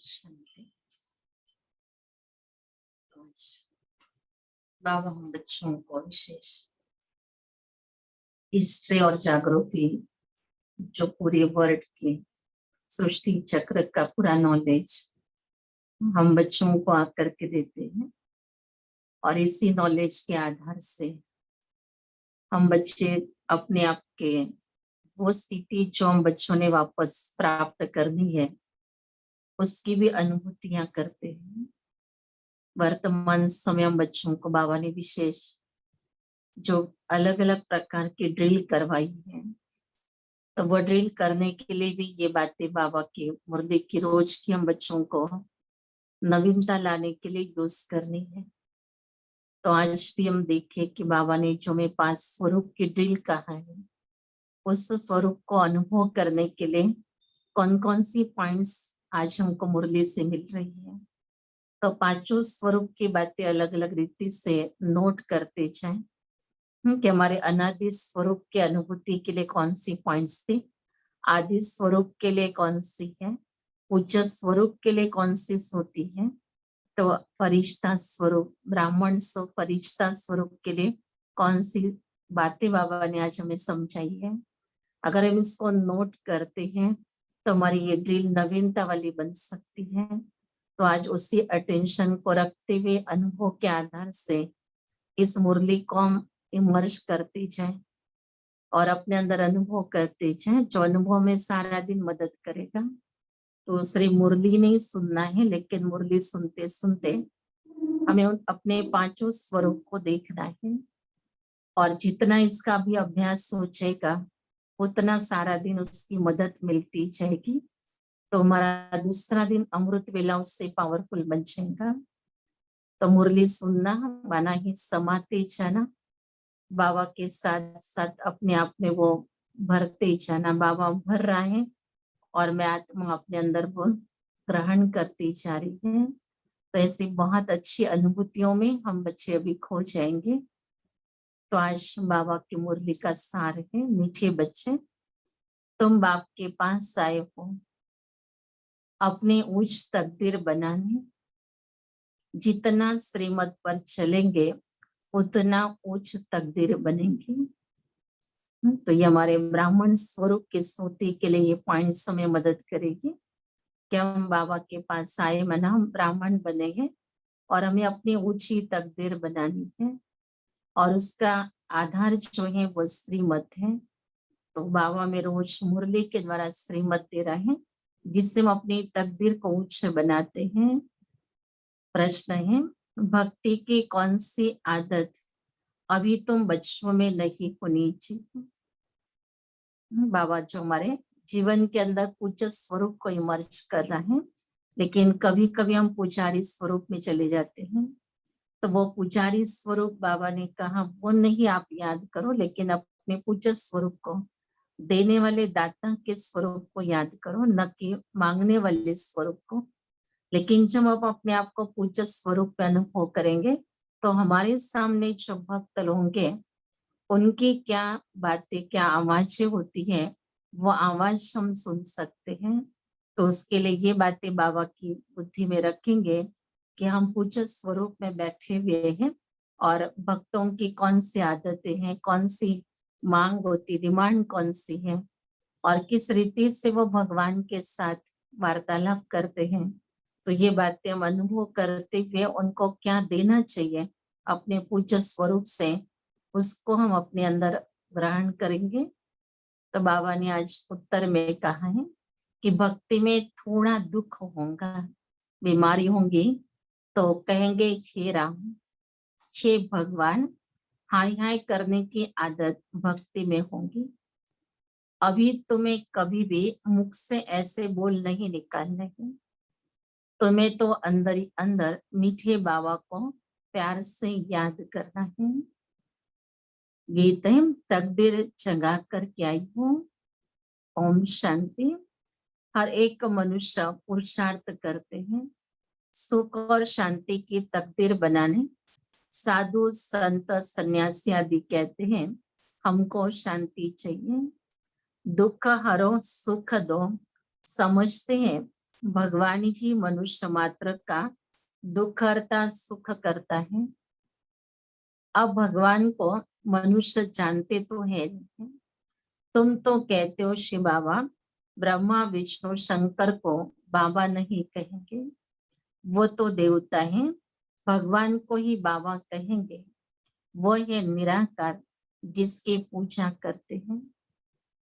शांति। तो आज बाबा हम बच्चों को विशेष हिस्ट्री और जागृति जो पूरे वर्ल्ड के सृष्टि चक्र का पूरा नॉलेज हम बच्चों को आकर के देते हैं और इसी नॉलेज के आधार से हम बच्चे अपने आप के वो स्थिति जो हम बच्चों ने वापस प्राप्त करनी है उसकी भी अनुभूतियां करते हैं। वर्तमान समय हम बच्चों को बाबा ने विशेष जो अलग अलग प्रकार की ड्रिल करवाई है, तो वो ड्रिल करने के लिए भी ये बातें बाबा की मुरली की रोज की हम बच्चों को नवीनता लाने के लिए यूज करनी है। तो आज भी हम देखें कि बाबा ने जो हमें 5 स्वरूप की ड्रिल कहा है, उस स्वरूप को अनुभव करने के लिए कौन कौन सी पॉइंट्स आज हमको मुरली से मिल रही है। तो 5 स्वरूप की बातें अलग अलग रीति से नोट करते जाएं कि हमारे अनादि स्वरूप के अनुभूति के लिए कौन सी पॉइंट्स थी, आदि स्वरूप के लिए कौन सी है, उच्च स्वरूप के लिए कौन सी होती है, तो फरिश्ता स्वरूप ब्राह्मण फरिश्ता स्वरूप के लिए कौन सी बातें बाबा ने आज हमें समझाई है। अगर हम इसको नोट करते हैं तो हमारी ये ड्रिल नवीनता वाली बन सकती है। तो आज उसी अटेंशन को रखते हुए अनुभव के आधार से इस मुरली को हम इमर्ज करते जाएं और अपने अंदर अनुभव करते जाएं, जो अनुभव में सारा दिन मदद करेगा। तो सिर्फ मुरली नहीं सुनना है, लेकिन मुरली सुनते सुनते हमें अपने 5 स्वरूप को देखना है और जितना इसका भी अभ्यास सोचेगा उतना सारा दिन उसकी मदद मिलती जाएगी। तो हमारा दूसरा दिन अमृत वेला उससे पावरफुल बन जाएगा। तो मुरली सुनना माना ही समाते जाना, बाबा के साथ साथ अपने आप में वो भरते जाना। बाबा भर रहा है और मैं आत्मा अपने अंदर वो ग्रहण करती जा रही है। तो ऐसी बहुत अच्छी अनुभूतियों में हम बच्चे अभी खो जाएंगे। तो आज बाबा की मुरली का सार है, मीठे बच्चे तुम बाप के पास आए हो अपने उच्च तकदीर बनाने, जितना श्रीमत पर चलेंगे उतना उच्च तकदीर बनेंगी। तो ये हमारे ब्राह्मण स्वरूप की स्तुति के लिए ये पॉइंट्स हमें मदद करेगी कि हम बाबा के पास आए मना हम ब्राह्मण बने हैं और हमें अपनी ऊंची तकदीर बनानी है और उसका आधार जो है वो श्रीमत है। तो बाबा में रोज मुरली के द्वारा श्रीमत दे रहा है जिससे हम अपनी तकदीर को ऊंच बनाते हैं। प्रश्न है, भक्ति की कौन सी आदत अभी तुम बच्चों में नहीं होनी चाहिए। बाबा जो हमारे जीवन के अंदर पूज्य स्वरूप को इमर्ज कर रहा है, लेकिन कभी कभी हम पुजारी स्वरूप में चले जाते हैं। तो वो पुजारी स्वरूप बाबा ने कहा वो नहीं आप याद करो, लेकिन अपने पूज्य स्वरूप को, देने वाले दाता के स्वरूप को याद करो, न कि मांगने वाले स्वरूप को। लेकिन जब हम अपने आप को पूज्य स्वरूप पे अनुभव करेंगे तो हमारे सामने जो भक्त होंगे उनकी क्या बातें, क्या आवाजें होती हैं, वो आवाज हम सुन सकते हैं। तो उसके लिए ये बातें बाबा की बुद्धि में रखेंगे कि हम पूज्य स्वरूप में बैठे हुए हैं और भक्तों की कौन सी आदतें हैं, कौन सी मांग होती, डिमांड कौन सी है और किस रीति से वो भगवान के साथ वार्तालाप करते हैं। तो ये बातें हम अनुभव करते हुए उनको क्या देना चाहिए अपने पूज्य स्वरूप से, उसको हम अपने अंदर ग्रहण करेंगे। तो बाबा ने आज उत्तर में कहा है कि भक्ति में थोड़ा दुख होगा, बीमारी होंगी, तो कहेंगे हे राम, हे भगवान, हाय हाय करने की आदत भक्ति में होगी। अभी तुम्हें कभी भी मुख से ऐसे बोल नहीं निकालने हैं, तुम्हें तो अंदर ही अंदर मीठे बाबा को प्यार से याद करना है। गीत है, तकदीर जगा कर के आई हूँ। ओम शांति। हर एक मनुष्य पुरुषार्थ करते हैं सुख और शांति की तकदीर बनाने। साधु संत सन्यासी आदि कहते हैं हमको शांति चाहिए, दुख हरो सुख दो, समझते हैं भगवान ही मनुष्य मात्र का दुख हरता सुख करता है। अब भगवान को मनुष्य जानते तो है नहीं। तुम तो कहते हो शिव बाबा, ब्रह्मा विष्णु शंकर को बाबा नहीं कहेंगे, वो तो देवता है, भगवान को ही बाबा कहेंगे। वो है निराकार जिसकी पूजा करते हैं।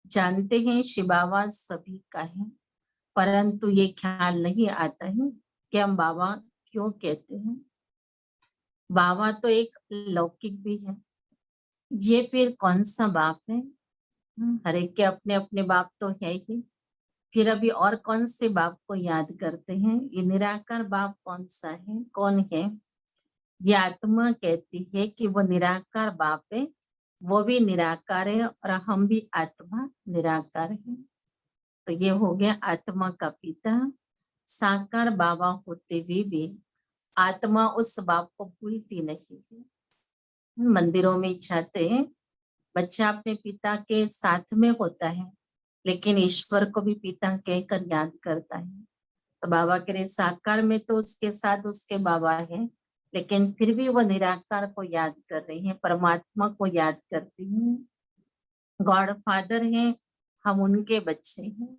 जानते हैं शिव बाबा सभी का है, परंतु ये ख्याल नहीं आता है कि हम बाबा क्यों कहते हैं। बाबा तो एक लौकिक भी है, ये फिर कौन सा बाप है? हर एक के अपने अपने बाप तो है ही। फिर अभी और कौन से बाप को याद करते हैं? ये निराकार बाप कौन सा है, कौन है? ये आत्मा कहती है कि वो निराकार बाप है, वो भी निराकार है और हम भी आत्मा निराकार है। तो ये हो गया आत्मा का पिता। साकार बाबा होते हुए भी आत्मा उस बाप को भूलती नहीं है। मंदिरों में जाते हैं, बच्चा अपने पिता के साथ में होता है, लेकिन ईश्वर को भी पिता कहकर याद करता है। तो बाबा के साकार में तो उसके साथ उसके बाबा है, लेकिन फिर भी वो निराकार को याद कर रही है, परमात्मा को याद करती है। गॉड फादर है, हम उनके बच्चे हैं।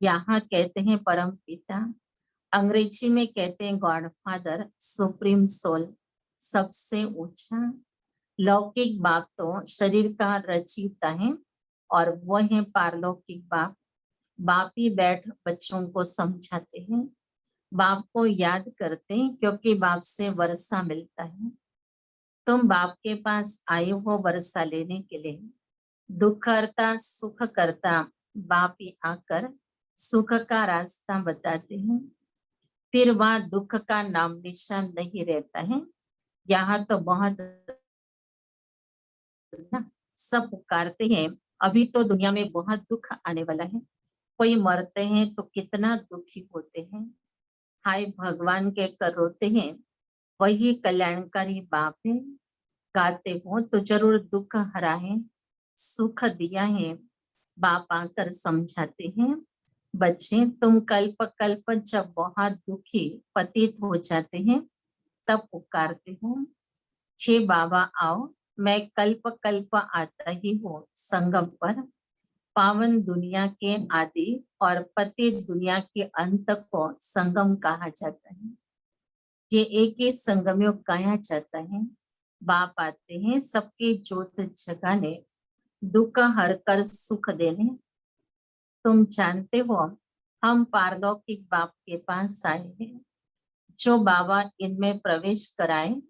यहाँ कहते हैं परम पिता, अंग्रेजी में कहते हैं गॉड फादर, सुप्रीम सोल, सबसे ऊंचा। लौकिक बाप तो शरीर का रचयिता है और वो है पारलौकिक बाप। बाप ही बैठ बच्चों को समझाते हैं, बाप को याद करते हैं, क्योंकि बाप से वर्षा मिलता है। तुम बाप के पास आए हो वर्षा लेने के लिए। दुख करता सुख करता बाप ही आकर सुख का रास्ता बताते हैं। फिर वहां दुख का नाम निशान नहीं रहता है। यहाँ तो बहुत ना, सब पुकारते हैं, अभी तो दुनिया में बहुत दुख आने वाला है। कोई मरते हैं तो कितना दुखी होते हैं, हाय भगवान के कर रोते हैं। वही कल्याणकारी बाप है। गाते हो तो जरूर दुख हरा है, सुख दिया है। बाप आकर समझाते हैं, बच्चे तुम कल्प कल्प जब बहुत दुखी पतित हो जाते हैं तब पुकारते हो, हे बाबा आओ। मैं कल्प कल्प आता ही हूँ संगम पर। पावन दुनिया के आदि और पतित दुनिया के अंत को संगम कहा जाता है। ये एक ही संगम योग कहा जाता है। बाप आते हैं सबकी ज्योत जगाने, दुख हर कर सुख देने। तुम जानते हो हम पारलौकिक बाप के पास आए हैं, जो बाबा इनमें प्रवेश कराए।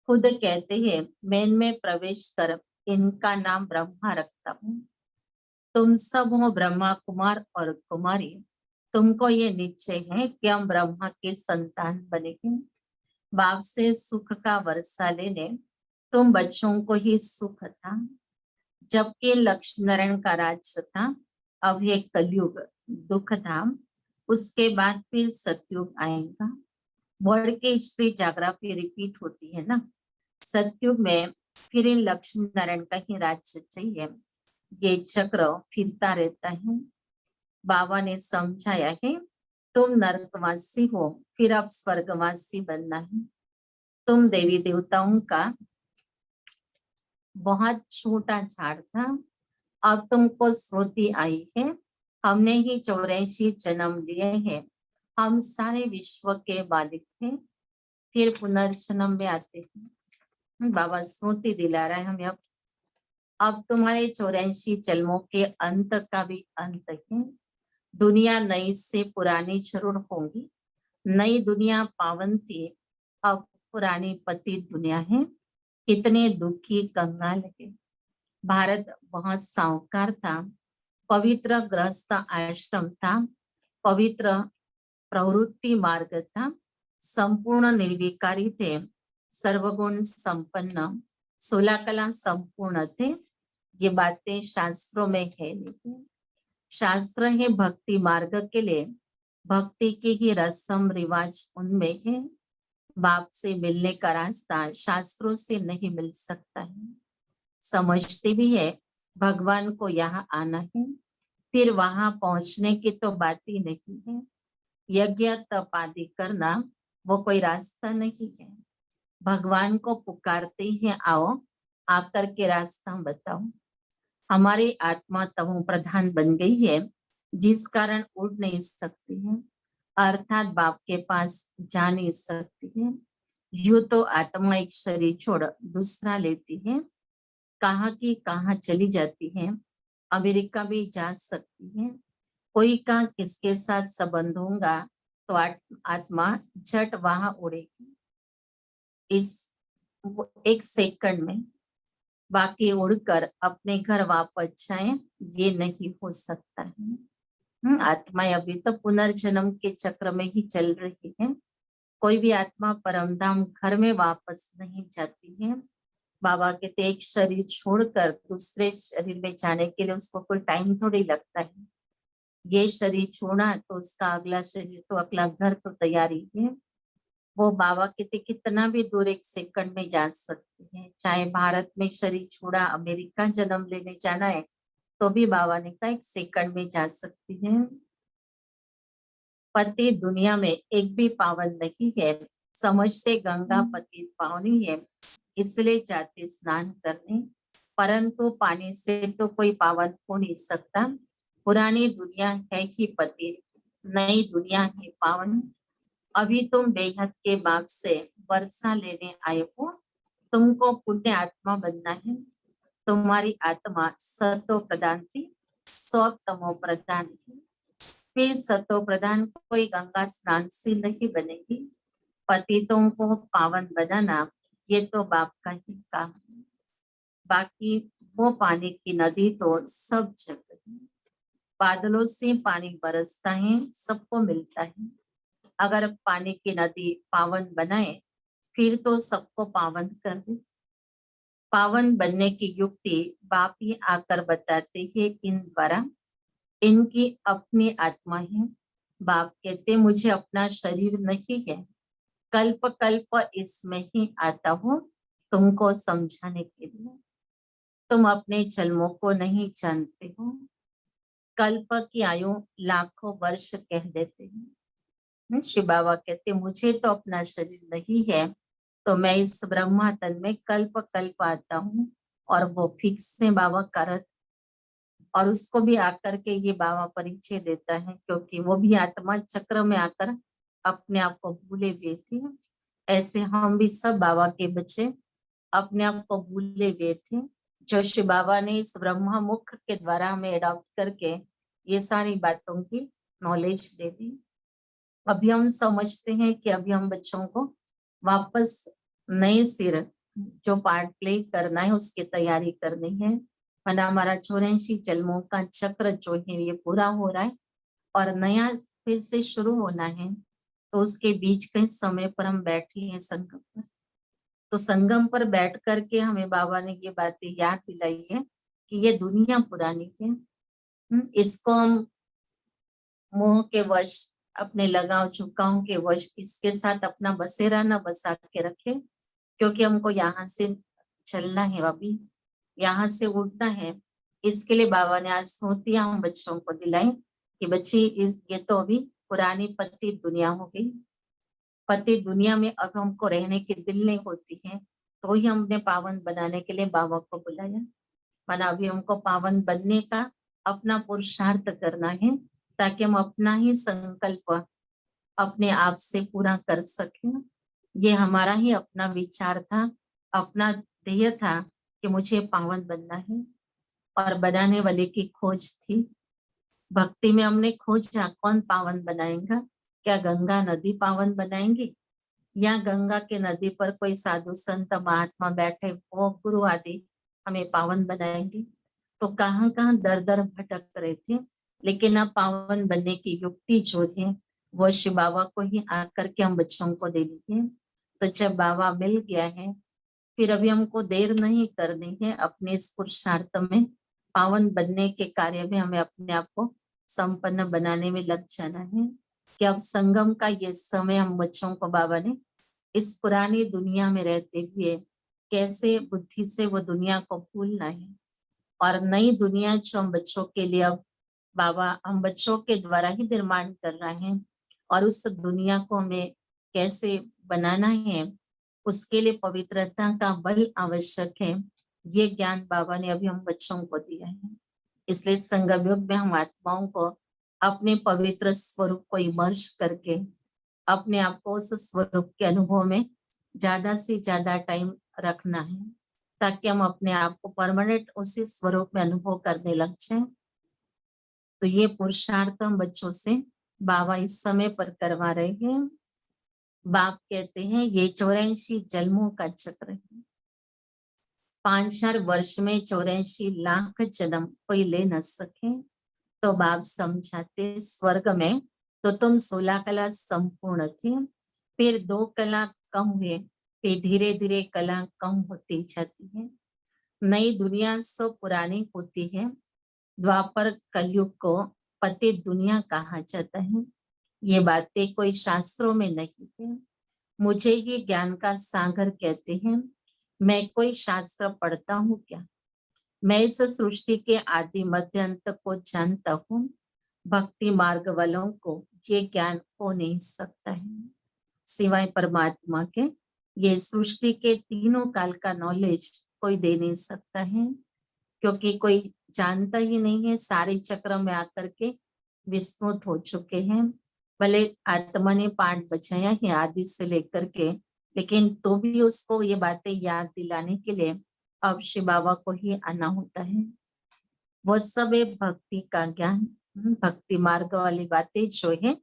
खुद कहते हैं मैं इनमें प्रवेश कर इनका नाम ब्रह्मा रखता हूँ। तुम सब हो ब्रह्मा कुमार और कुमारी। तुमको ये निश्चय है कि हम ब्रह्मा के संतान बनेंगे। बाप से सुख का वर्षा लेने तुम बच्चों को ही सुख था, जबकि लक्ष्मी नारायण का राज्य था। अब ये कलयुग दुख था, उसके बाद फिर सतयुग आएगा। वर्ड के हिस्ट्री जाग्राफी रिपीट होती है ना। सतयुग में फिर लक्ष्मी नारायण का ही राज्य चाहिए। ये चक्र फिरता रहता है। बाबा ने समझाया है तुम नरकवासी हो, फिर अब स्वर्गवासी बनना है। तुम देवी देवताओं का बहुत छोटा झाड़ था, अब तुमको स्मृति आई है। हमने ही 84 जन्म लिए हैं, हम सारे विश्व के मालिक थे, फिर पुनर्जन्म में आते हैं। बाबा स्मृति दिला रहा है हमें। अब तुम्हारे 84 जन्मों के अंत का भी अंत है। दुनिया नई से पुरानी जरूर होंगी। नई दुनिया पावन थी, अब पुरानी पतित दुनिया है। कितने दुखी कंगाल है। भारत बहुत साहूकार था, पवित्र गृहस्थ आश्रम था, पवित्र प्रवृत्ति मार्ग था, संपूर्ण निर्विकारी थे, सर्वगुण संपन्न, 16 कला संपूर्ण थे। ये बातें शास्त्रों में है नहीं। शास्त्र है भक्ति मार्ग के लिए, भक्ति की ही रस्म रिवाज उनमें है। बाप से मिलने का रास्ता शास्त्रों से नहीं मिल सकता है। समझते भी है भगवान को यहाँ आना है, फिर वहां पहुंचने की तो बात ही नहीं है। यज्ञ तप आदि करना वो कोई रास्ता नहीं है। भगवान को पुकारते ही आओ, आकर के रास्ता बताओ। हमारी आत्मा तमो प्रधान बन गई है, जिस कारण उड़ नहीं सकती है, अर्थात बाप के पास जा नहीं सकती है। यूं तो आत्मा एक शरीर छोड़ दूसरा लेती है, कहाँ की कहाँ चली जाती है। अमेरिका भी जा सकती है। कोई का किसके साथ संबंध होगा तो आत्मा झट वहां उड़ेगी, इस एक सेकंड में। बाकी उड़कर अपने घर वापस जाए, ये नहीं हो सकता है। आत्माएं अभी तो पुनर्जन्म के चक्र में ही चल रही है। कोई भी आत्मा परमधाम घर में वापस नहीं जाती है। बाबा कहते एक शरीर छोड़कर दूसरे शरीर में जाने के लिए उसको कोई टाइम थोड़ी लगता है। ये शरीर छोड़ा तो उसका अगला शरीर तो अगला घर तो तैयारी है। वो बाबा कहते कितना भी दूर एक सेकंड में जा सकते हैं। चाहे भारत में शरीर छोड़ा अमेरिका जन्म लेने जाना है तो भी बाबा ने कहा एक सेकंड में जा सकती है। पति दुनिया में एक भी पावन नहीं है, समझते गंगा पति पावनी है, इसलिए जाते स्नान करने। परंतु पानी से तो कोई पावन हो नहीं सकता। पुरानी दुनिया है ही पति, नई दुनिया है पावन। अभी तुम बेहद के बाप से वर्षा लेने आए हो, तुमको पुण्य आत्मा बनना है। तुम्हारी आत्मा सतो प्रधान थी, सौ तमो प्रधान थी। फिर सतो प्रधान कोई गंगा स्नान से नहीं बनेगी। पतितों को पावन बनाना ये तो बाप का ही काम है। बाकी वो पानी की नदी तो सब जगह है। बादलों से पानी बरसता है, सबको मिलता है। अगर पानी की नदी पावन बनाए फिर तो सबको पावन कर दे। पावन बनने की युक्ति बाप ही आकर बताते हैं इन द्वारा। इनकी अपनी आत्मा है। बाप कहते मुझे अपना शरीर नहीं है, कल्प कल्प इसमें ही आता हूँ तुमको समझाने के लिए। तुम अपने जन्मों को नहीं जानते हो। कल्प की आयु लाखों वर्ष कह देते हैं। शिव बाबा कहते मुझे तो अपना शरीर नहीं है, तो मैं इस ब्रह्मा तन में कल्प कल्प आता हूँ। और वो फिक्स है बाबा कारत। और उसको भी आकर के ये बाबा परिचय देता है, क्योंकि वो भी आत्मा चक्र में आकर अपने आप को भूले हुए थे। ऐसे हम भी सब बाबा के बच्चे अपने आप को भूले हुए थे। जो शिव बाबा ने इस ब्रह्मा मुख के द्वारा हमें अडॉप्ट करके ये सारी बातों की नॉलेज दे दी। अभी हम समझते हैं कि अभी हम बच्चों को वापस नए सिर जो पार्ट प्ले करना है उसकी तैयारी करनी है। वरना हमारा 84 जन्मों का चक्र जो है ये पूरा हो रहा है और नया फिर से शुरू होना है। तो उसके बीच के समय पर हम बैठे हैं संगम पर। तो संगम पर बैठ करके हमें बाबा ने ये बातें याद दिलाई है कि ये दुनिया पुरानी है। इसको हम मोह के वश, अपने लगाव झुकाव के वश इसके साथ अपना बसेरा न बसा के रखे। क्योंकि हमको यहाँ से चलना है, अभी यहाँ से उठना है। इसके लिए बाबा ने आज स्मृतियां हम बच्चों को दिलाई कि बच्ची ये तो अभी पुरानी पति दुनिया हो गई। पति दुनिया में अब हमको रहने की दिल नहीं होती है, तो ही हमने पावन बनाने के लिए बाबा को बुलाया। माना अभी हमको पावन बनने का अपना पुरुषार्थ करना है, ताकि हम अपना ही संकल्प अपने आप से पूरा कर सकें। ये हमारा ही अपना विचार था, अपना ध्येय था कि मुझे पावन बनना है। और बनाने वाले की खोज थी। भक्ति में हमने खोजा कौन पावन बनाएगा। क्या गंगा नदी पावन बनाएंगी, या गंगा के नदी पर कोई साधु संत महात्मा बैठे वो गुरु आदि हमें पावन बनाएंगे। तो कहाँ कहाँ दर दर भटक रहे थे। लेकिन अब पावन बनने की युक्ति जो है वो शिव बाबा को ही आकर के हम बच्चों को दे दीजिए। तो जब बाबा मिल गया है, फिर अभी हमको देर नहीं करनी है। अपने इस पुरुषार्थ में पावन बनने के कार्य में हमें अपने आप को संपन्न बनाने में लग जाना है। कि अब संगम का ये समय हम बच्चों को बाबा ने इस पुरानी दुनिया में रहते हुए कैसे बुद्धि से वो दुनिया को भूलना है। और नई दुनिया जो हम बच्चों के लिए अब बाबा हम बच्चों के द्वारा ही निर्माण कर रहे हैं, और उस दुनिया को हमें कैसे बनाना है, उसके लिए पवित्रता का बल आवश्यक है। ये ज्ञान बाबा ने अभी हम बच्चों को दिया है। इसलिए संगम युग में हम आत्माओं को अपने पवित्र स्वरूप को इमर्श करके अपने आप को उस स्वरूप के अनुभव में ज्यादा से ज्यादा टाइम रखना है, ताकि हम अपने आप को परमानेंट उसी स्वरूप में अनुभव करने लग जाए। तो ये पुरुषार्थ हम बच्चों से बाबा इस समय पर करवा रहे हैं। बाप कहते हैं ये 84 जन्मों का चक्र है। 5,000 वर्ष में 84 लाख जन्म कोई ले न सके। तो बाप समझाते स्वर्ग में तो तुम 16 कला संपूर्ण थे, फिर 2 कला कम हुए, फिर धीरे धीरे कला कम होती जाती है। नई दुनिया सो पुरानी होती है। द्वापर कलयुग को पतित दुनिया कहा जाता है। ये बातें कोई शास्त्रों में नहीं है, मुझे ये ज्ञान का सागर कहते हैं। मैं कोई शास्त्र पढ़ता हूँ क्या? मैं इस सृष्टि के आदि मध्य अंत को जानता हूँ। भक्ति मार्ग वालों को ये ज्ञान हो नहीं सकता है सिवाय परमात्मा के। ये सृष्टि के तीनों काल का नॉलेज कोई दे नहीं सकता है, क्योंकि कोई जानता ही नहीं है। सारे चक्र में आकर के विस्मृत हो चुके हैं। भले आत्मा ने पाठ बचाया है आदि से लेकर के, लेकिन तो भी उसको ये बातें याद दिलाने के लिए अब शिव बाबा को ही आना होता है। वो सब है भक्ति का ज्ञान। भक्ति मार्ग वाली बातें जो है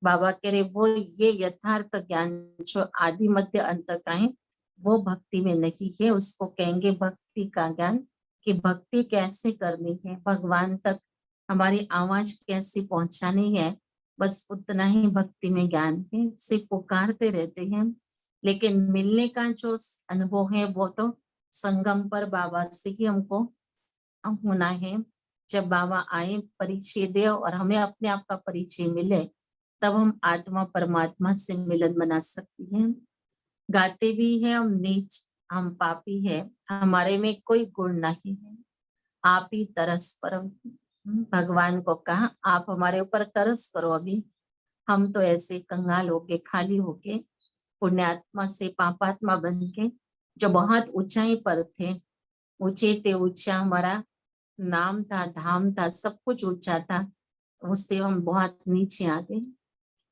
बाबा कह रहे, वो ये यथार्थ ज्ञान जो आदि मध्य अंत का है वो भक्ति में नहीं है। उसको कहेंगे भक्ति का ज्ञान, कि भक्ति कैसे करनी है, भगवान तक हमारी आवाज कैसे पहुंचानी है। बस उतना ही भक्ति में ज्ञान है। सिर्फ पुकारते रहते हैं, लेकिन मिलने का जो अनुभव है वो तो संगम पर बाबा से ही हमको होना है। जब बाबा आए परिचय दे और हमें अपने आप का परिचय मिले, तब हम आत्मा परमात्मा से मिलन बना सकती हैं। गाते भी हैं हम नीच, हम पापी है, हमारे में कोई गुण नहीं है, आप ही तरस परम। भगवान को कहा आप हमारे ऊपर तरस करो। अभी हम तो ऐसे कंगाल होके खाली होके पुण्यात्मा से पापात्मा बन के जो बहुत ऊंचाई पर थे, ऊंचे थे, ऊंचा हमारा नाम था, धाम था, सब कुछ ऊंचा था, उससे हम बहुत नीचे आ गए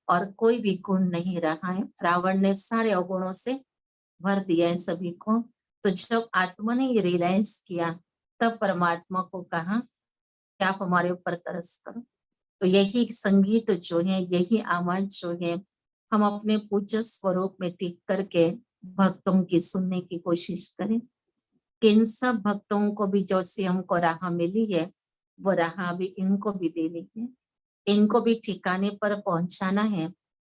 और कोई भी गुण नहीं रहा है। रावण ने सारे अवगुणों से भर दिया है सभी को। तो जब आत्मा ने ये रियलाइज किया, तब परमात्मा को कहा कि आप हमारे ऊपर तरस करो। तो यही संगीत जो है, यही आवाज जो है, हम अपने पूज्य स्वरूप में टिक करके भक्तों की सुनने की कोशिश करें। इन सब भक्तों को भी जैसे हमको राह मिली है, वो राह भी इनको भी देनी है। इनको भी ठिकाने पर पहुंचाना है।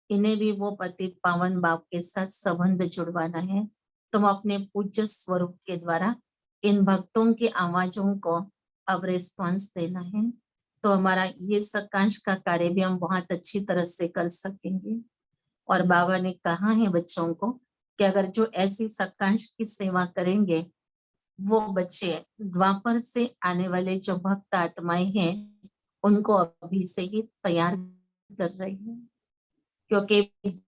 इन्हें भी वो पतित पावन बाप के साथ संबंध जुड़वाना है। तुम अपने पूज्य स्वरूप के द्वारा इन भक्तों की आवाजों को अब रिस्पॉन्स देना है। तो हमारा ये सकाश का कार्य भी हम बहुत अच्छी तरह से कर सकेंगे। और बाबा ने कहा है बच्चों को कि अगर जो ऐसी सकाश की सेवा करेंगे, वो बच्चे द्वापर से आने वाले जो भक्त आत्माएं हैं उनको अभी से ही तैयार कर रही है, क्योंकि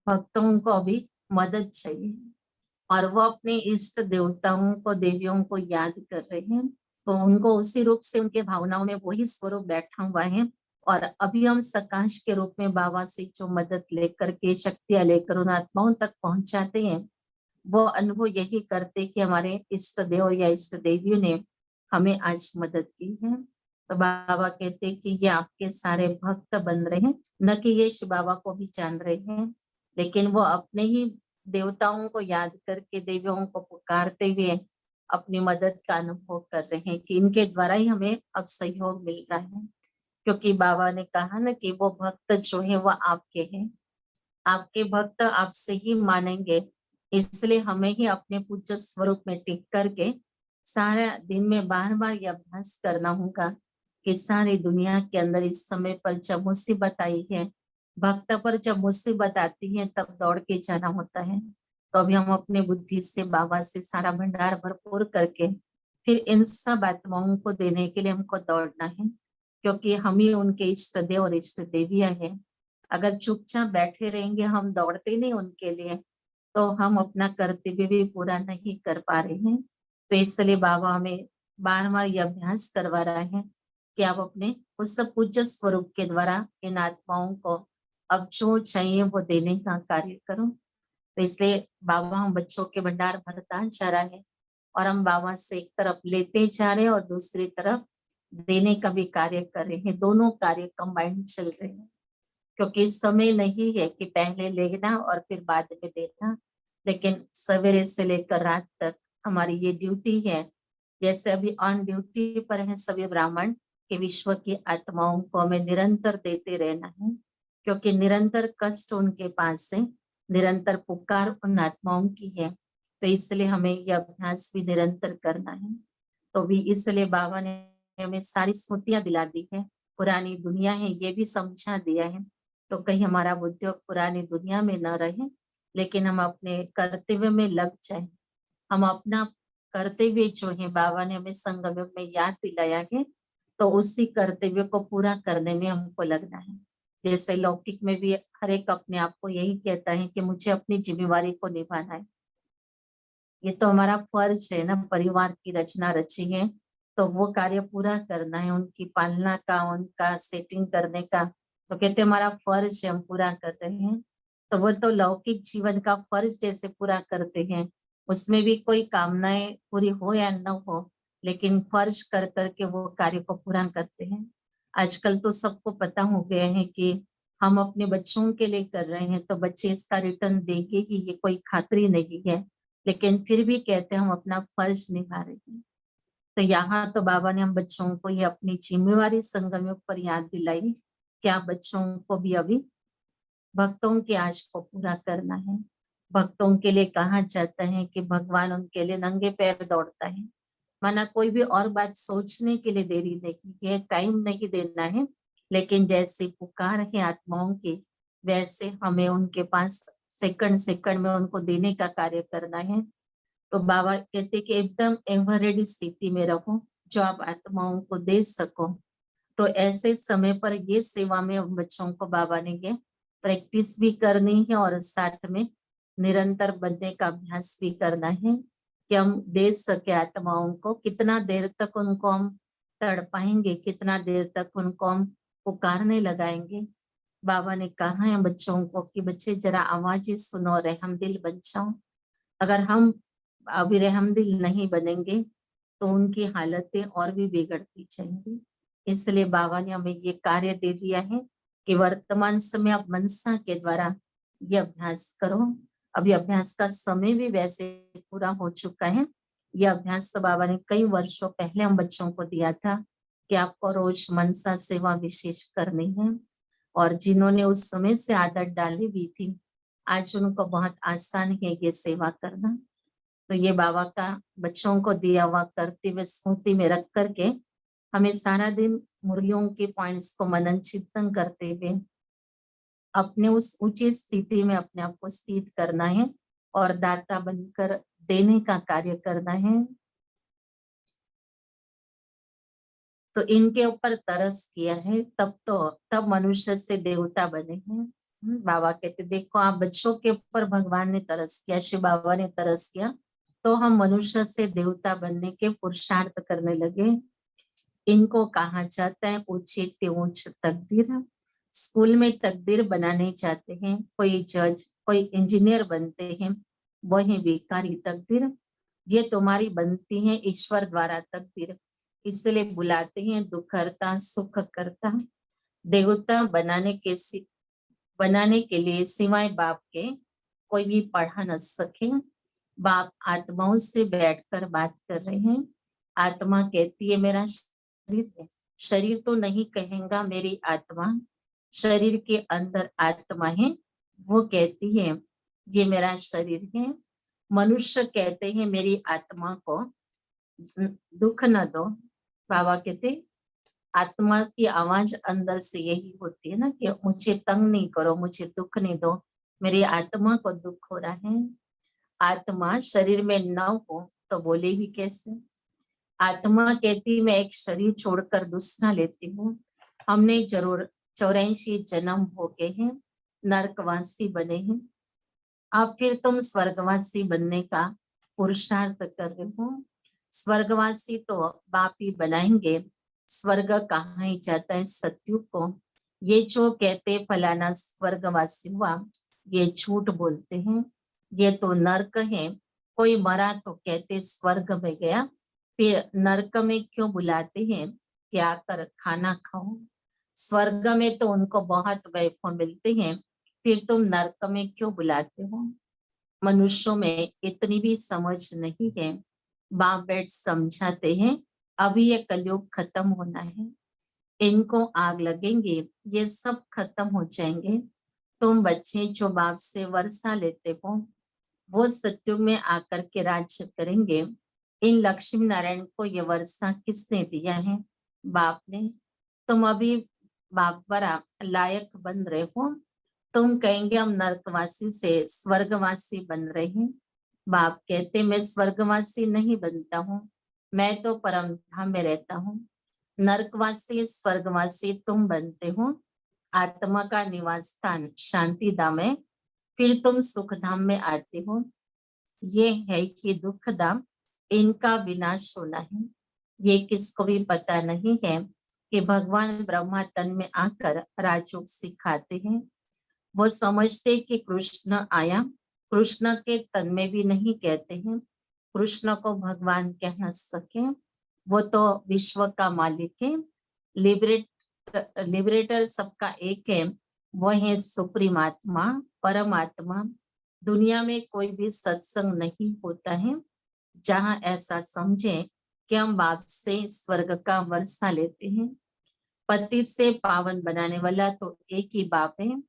भक्तों को अभी मदद चाहिए और वो अपने इष्ट देवताओं को, देवियों को याद कर रहे हैं। तो उनको उसी रूप से उनके भावनाओं में वही स्वरूप बैठा हुआ है। और अभी हम सकाश के रूप में बाबा से जो मदद लेकर के, शक्तियां लेकर उन आत्माओं तक पहुंचाते हैं, वो अनुभव यही करते कि हमारे इष्ट देव या इष्ट देवियों ने हमें आज मदद की है। तो बाबा कहते कि ये आपके सारे भक्त बन रहे हैं, न कि ये शिव बाबा को भी जान रहे हैं, लेकिन वो अपने ही देवताओं को याद करके, देवियों को पुकारते हुए अपनी मदद का अनुभव कर रहे हैं कि इनके द्वारा ही हमें अब सहयोग मिल रहा है। क्योंकि बाबा ने कहा ना कि वो भक्त जो है वो आपके हैं, आपके भक्त आपसे ही मानेंगे। इसलिए हमें ही अपने पूज्य स्वरूप में टिक करके सारा दिन में बार बार ये अभ्यास करना होगा कि सारी दुनिया के अंदर इस समय पर जब मुसीबत आई है, भक्त पर जब मुसीबत आती है, तब दौड़ के जाना होता है। तो अभी हम अपने बुद्धि से बाबा से सारा भंडार भरपूर करके फिर इन सब आत्माओं को देने के लिए हमको दौड़ना है। क्योंकि हम ही उनके इष्ट देव और इष्ट देवियां हैं। अगर चुपचाप बैठे रहेंगे, हम दौड़ते नहीं उनके लिए, तो हम अपना कर्तव्य भी पूरा नहीं कर पा रहे हैं। तो इसलिए बाबा हमें बार बार ये अभ्यास करवा रहा है कि आप अपने उस पूज्य स्वरूप के द्वारा इन आत्माओं को अब जो चाहिए वो देने का कार्य करो। तो इसलिए बाबा हम बच्चों के भंडार भरता जा रहा है, और हम बाबा से एक तरफ लेते जा रहे हैं और दूसरी तरफ देने का भी कार्य कर रहे हैं। दोनों कार्य कंबाइंड चल रहे हैं, क्योंकि समय नहीं है कि पहले लेना और फिर बाद में देना, लेकिन सवेरे से लेकर रात तक हमारी ये ड्यूटी है। जैसे अभी ऑन ड्यूटी पर है सभी ब्राह्मण, कि विश्व की आत्माओं को हमें निरंतर देते रहना है, क्योंकि निरंतर कष्ट उनके पास है, निरंतर पुकार उन आत्माओं की है। तो इसलिए हमें यह अभ्यास भी निरंतर करना है। तो भी इसलिए बाबा ने हमें सारी स्मृतियां दिला दी है, पुरानी दुनिया है ये भी समझा दिया है। तो कहीं हमारा बुद्धि पुरानी दुनिया में न रहे, लेकिन हम अपने कर्तव्य में लग जाए। हम अपना कर्तव्य जो है बाबा ने हमें संगम में याद दिलाया है, तो उसी कर्तव्य को पूरा करने में हमको लगना है। जैसे लौकिक में भी हर एक अपने आप को यही कहता है कि मुझे अपनी जिम्मेवारी को निभाना है। ये तो हमारा फर्ज है ना, परिवार की रचना रची है, तो वो कार्य पूरा करना है, उनकी पालना का, उनका सेटिंग करने का। तो कहते हमारा फर्ज है, हम पूरा कर रहे हैं। तो वो तो लौकिक जीवन का फर्ज जैसे पूरा करते हैं, उसमें भी कोई कामनाएं पूरी हो या न हो, लेकिन फर्ज कर करके वो कार्य को पूरा करते हैं। आजकल तो सबको पता हो गया है कि हम अपने बच्चों के लिए कर रहे हैं, तो बच्चे इसका रिटर्न देंगे ही, ये कोई खातरी नहीं है, लेकिन फिर भी कहते हैं हम अपना फर्ज निभा रहे हैं। तो यहाँ तो बाबा ने हम बच्चों को ये अपनी जिम्मेवारी संगम पर याद दिलाई कि आप बच्चों को भी अभी भक्तों की आश को पूरा करना है। भक्तों के लिए कहा जाता है कि भगवान उनके लिए नंगे पैर दौड़ता है। माना कोई भी और बात सोचने के लिए देरी नहीं है, टाइम नहीं देना है, लेकिन जैसे पुकार है आत्माओं की, वैसे हमें उनके पास सेकंड सेकंड में उनको देने का कार्य करना है। तो बाबा कहते कि एकदम एवर रेडी स्थिति में रहो, जो आप आत्माओं को दे सको। तो ऐसे समय पर ये सेवा में हम बच्चों को बाबा ने ये प्रैक्टिस भी करनी है, और साथ में निरंतर बनने का अभ्यास भी करना है कि हम दे सके आत्माओं को। कितना देर तक उनको हम तड़पाएंगे, कितना देर तक उनको हम पुकारने लगाएंगे। बाबा ने कहा है बच्चों को कि बच्चे जरा आवाज ही सुनो, रहमदिल बन जाओ। अगर हम अभी रहमदिल नहीं बनेंगे तो उनकी हालतें और भी बिगड़ती जाएंगी। इसलिए बाबा ने हमें ये कार्य दे दिया है कि वर्तमान समय आप मनसा के द्वारा ये अभ्यास करो। अभी अभ्यास का समय भी वैसे पूरा हो चुका है। ये अभ्यास तो बाबा ने कई वर्षों पहले हम बच्चों को दिया था कि आपको रोज मनसा सेवा विशेष करनी है, और जिन्होंने उस समय से आदत डाली भी थी, आज उनको बहुत आसान है ये सेवा करना। तो ये बाबा का बच्चों को दिया हुआ कर्तव्य स्मृति में रख करके हमें सारा दिन मुरलियों के पॉइंट्स को मनन चिंतन करते हुए अपने उस ऊंची स्थिति में अपने आप को स्थित करना है, और दाता बनकर देने का कार्य करना है। तो इनके ऊपर तरस किया है, तब मनुष्य से देवता बने हैं। बाबा कहते देखो आप बच्चों के ऊपर भगवान ने तरस किया, शिव बाबा ने तरस किया, तो हम मनुष्य से देवता बनने के पुरुषार्थ करने लगे। इनको कहा जाता है ऊंचे ते ऊंच तकदीर। स्कूल में तकदीर बनाने जाते हैं, कोई जज कोई इंजीनियर बनते हैं, वही बेकारी तकदीर। ये तुम्हारी बनती है ईश्वर द्वारा तकदीर, इसलिए बुलाते हैं दुखहर्ता सुख करता। देवता बनाने के लिए सिवाय बाप के कोई भी पढ़ा न सके। बाप आत्माओं से बैठकर बात कर रहे हैं। आत्मा कहती है मेरा शरीर है, शरीर तो नहीं कहेगा मेरी आत्मा, शरीर के अंदर आत्मा है, वो कहती है ये मेरा शरीर है। मनुष्य कहते हैं मेरी आत्मा को दुख न दो। बाबा कहते आत्मा की आवाज अंदर से यही होती है ना कि मुझे तंग नहीं करो, मुझे दुख नहीं दो, मेरी आत्मा को दुख हो रहा है। आत्मा शरीर में न हो तो बोलेगी कैसे? आत्मा कहती मैं एक शरीर छोड़कर दूसरा लेती हूँ, हमने जरूर 84 जन्म हो गए हैं, नरकवासी बने हैं। अब फिर तुम स्वर्गवासी बनने का पुरुषार्थ कर रहे हो। स्वर्गवासी तो बाप ही बनाएंगे, स्वर्ग कहाँ ही जाता है सत्युग को। ये जो कहते फलाना स्वर्गवासी हुआ, ये झूठ बोलते हैं, ये तो नरक है। कोई मरा तो कहते स्वर्ग में गया, फिर नरक में क्यों बुलाते हैं कि आकर खाना खाओ। स्वर्ग में तो उनको बहुत वैभव मिलते हैं, फिर तुम नरक में क्यों बुलाते हो। मनुष्यों में इतनी भी समझ नहीं है। बाप बैठ समझाते हैं, अभी ये कलयुग खत्म होना है, इनको आग लगेंगे, ये सब खत्म हो जाएंगे। तुम बच्चे जो बाप से वर्षा लेते हो, वो सत्युग में आकर के राज्य करेंगे। इन लक्ष्मी नारायण को ये वर्षा किसने दिया है? बाप ने। तुम अभी बाप द्वारा लायक बन रहे हो। तुम कहेंगे हम नरकवासी से स्वर्गवासी बन रहे हैं। बाप कहते मैं स्वर्गवासी नहीं बनता हूँ, मैं तो परम धाम में रहता हूँ। नरकवासी स्वर्गवासी तुम बनते हो। आत्मा का निवास स्थान शांति धाम है, फिर तुम सुख धाम में आते हो। ये है कि दुख धाम, इनका विनाश होना है। ये किसको भी पता नहीं है कि भगवान ब्रह्मा तन में आकर राजयोग सिखाते हैं। वो समझते कि कृष्ण आया, कृष्ण के तन में भी नहीं कहते हैं, कृष्ण को भगवान कह न सके। वो तो विश्व का मालिक है, लिबरेटर सबका एक है। वो है सुप्रीम आत्मा, परमात्मा। दुनिया में कोई भी सत्संग नहीं होता है जहाँ ऐसा समझे कि हम बाप से स्वर्ग का वर्षा लेते हैं। पति से पावन बनाने वाला तो एक ही बाप है।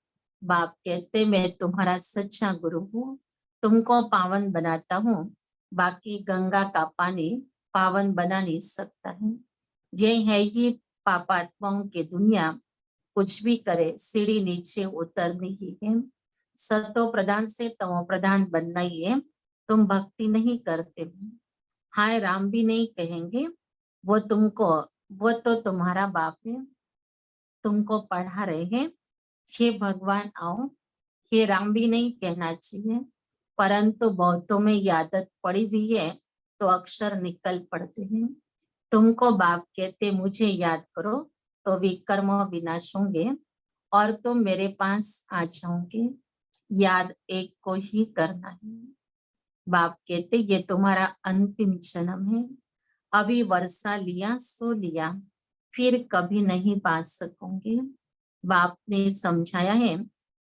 बाप कहते मैं तुम्हारा सच्चा गुरु हूँ, तुमको पावन बनाता हूँ। बाकी गंगा का पानी पावन बना नहीं सकता है। ये है ही पापात्माओं की दुनिया, कुछ भी करे सीढ़ी नीचे उतरनी ही है। सतो प्रधान से तमो प्रधान बनना ही है। तुम भक्ति नहीं करते हो, हाय राम भी नहीं कहेंगे। वो तुमको, वो तो तुम्हारा बाप है, तुमको पढ़ा रहे हैं। हे भगवान आओ, हे राम भी नहीं कहना चाहिए, परंतु बहुतों में ये आदत पड़ी हुई है तो अक्षर निकल पड़ते हैं। तुमको बाप कहते मुझे याद करो तो विकर्म विनाश होंगे और तुम मेरे पास आ जाओगे। याद एक को ही करना है। बाप कहते ये तुम्हारा अंतिम जन्म है, अभी वर्षा लिया सो लिया, फिर कभी नहीं पा सकोगे। बाप ने समझाया है,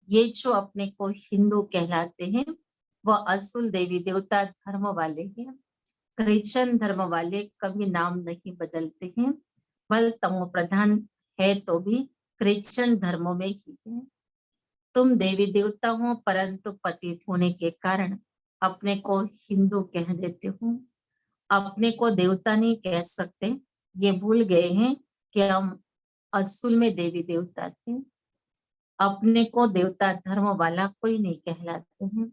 ये जो अपने को हिंदू कहलाते हैं वो असूल देवी देवता धर्म वाले हैं। क्रिश्चियन धर्म वाले कभी नाम नहीं बदलते हैं, बल तमो प्रधान है तो भी क्रिश्चियन धर्मों में ही है। तुम देवी देवता हो परंतु पतित होने के कारण अपने को हिंदू कह देते हो। अपने को देवता नहीं कह सकते, ये भूल गए हैं कि हम असूल में देवी देवता थे। अपने को देवता धर्म वाला कोई नहीं कहलाते हैं,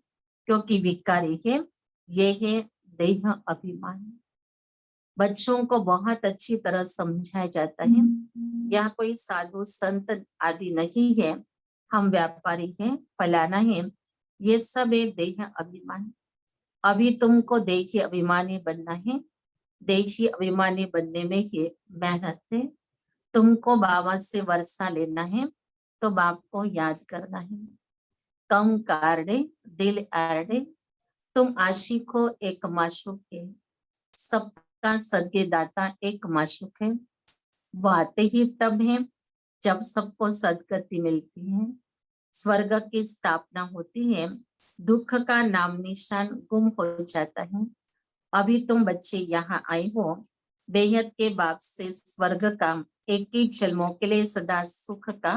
क्योंकि विकारी है, ये है देह अभिमान। बच्चों को बहुत अच्छी तरह समझाया जाता है, यहाँ कोई साधु संत आदि नहीं है, हम व्यापारी हैं, फलाना है, ये सब है देह अभिमान। अभी तुमको देही अभिमानी बनना है। देही अभिमानी बनने में ही मेहनत है। तुमको बाबा से वर्षा लेना है तो बाप को याद करना है। कम कारडे दिल आरडे, तुम आशिक हो एक माशूक है। सबका सदके दाता एक माशूक है। वो आते ही तब है जब सबको सदगति मिलती है, स्वर्ग की स्थापना होती है, दुख का नाम निशान गुम हो जाता है। अभी तुम बच्चे यहाँ आए हो बेहद के बाप से स्वर्ग का एक ही जन्मों के लिए सदा सुख का